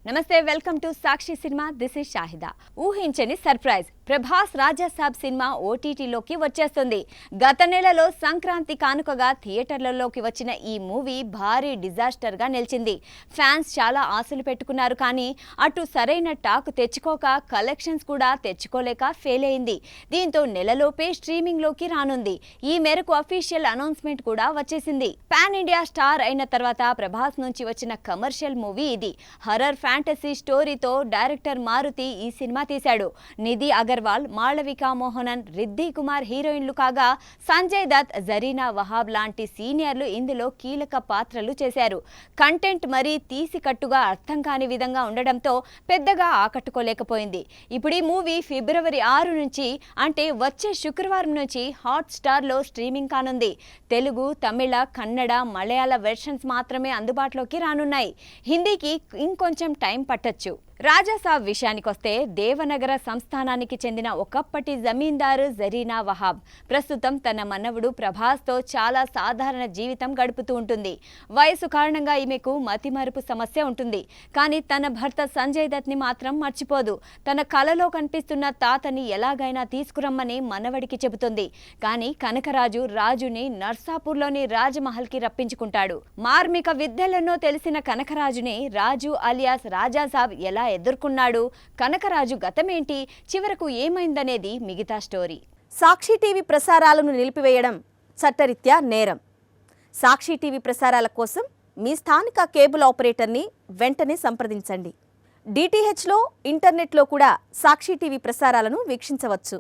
నమస్తే, welcome to Sakshi cinema. This is Shahida. ఊహించని surprise, Prabhas Raja Saab cinema ఓటీటీలోకి వచ్చేస్తుంది. గత నెలలో సంక్రాంతి కానుకగా థియేటర్లలోకి వచ్చిన ఈ మూవీ భారీ డిజాస్టర్గా నిలిచింది. ఫ్యాన్స్ చాలా ఆశలు పెట్టుకున్నారు, కానీ అటు సరైన టాక్ తెచ్చుకోక కలెక్షన్స్ కూడా తెచ్చుకోలేక ఫెయిల్ అయింది. దీంతో నెలలోపే స్ట్రీమింగ్లోకి రానుంది. ఈ మేరకు అఫీషియల్ అనౌన్స్మెంట్ కూడా వచ్చేసింది. పాన్ ఇండియా స్టార్ అయిన తర్వాత ప్రభాస్ నుంచి వచ్చిన కమర్షియల్ మూవీ ఇది. హర్రర్ ఫ్యాంటసీ స్టోరీతో డైరెక్టర్ మారుతి ఈ సినిమా తీశాడు. నిధి అగర్వాల్, మాళవిక మోహనన్, రిద్ధి కుమార్ హీరోయిన్లు కాగా సంజయ్ దత్, జరీనా వహాబ్ లాంటి సీనియర్లు ఇందులో కీలక పాత్రలు చేశారు. కంటెంట్ మరీ తీసికట్టుగా అర్థం కాని విధంగా ఉండడంతో పెద్దగా ఆకట్టుకోలేకపోయింది. ఇప్పుడు ఈ మూవీ ఫిబ్రవరి 6 నుంచి అంటే వచ్చే శుక్రవారం నుంచి హాట్‌స్టార్లో స్ట్రీమింగ్ కానుంది. తెలుగు, తమిళ, కన్నడ, మలయాళ వెర్షన్స్ మాత్రమే అందుబాటులోకి రానున్నాయి. హిందీకి ఇంకొంచెం టైం పట్టొచ్చు. రాజాసాబ్ విషయానికొస్తే దేవనగర సంస్థానానికి చెందిన ఒకప్పటి జమీందారు జరీనా వహాబ్ ప్రస్తుతం తన మనవడు ప్రభాస్తో చాలా సాధారణ జీవితం గడుపుతూ ఉంటుంది. వయసు కారణంగా ఈమెకు మతిమరుపు సమస్య ఉంటుంది. కానీ తన భర్త సంజయ్ దత్ని మాత్రం మర్చిపోదు. తన కలలో కనిపిస్తున్న తాతని ఎలాగైనా తీసుకురమ్మని మనవడికి చెబుతుంది. కానీ కనకరాజు రాజుని నర్సాపూర్లోని రాజమహల్కి రప్పించుకుంటాడు. మార్మిక విద్యలెన్నో తెలిసిన కనకరాజుని రాజు అలియాస్ రాజాసాబ్ ఎలా ఎదుర్కొన్నాడు, కనకరాజు గతమేంటి, చివరకు ఏమైందనేది మిగతా స్టోరీ. సాక్షి టీవీ ప్రసారాలను నిలిపివేయడం చట్టరీత్యా నేరం. సాక్షి టీవీ ప్రసారాల కోసం మీ స్థానిక కేబుల్ ఆపరేటర్ని వెంటనే సంప్రదించండి. డిటిహెచ్లో, ఇంటర్నెట్లో కూడా సాక్షి టీవీ ప్రసారాలను వీక్షించవచ్చు.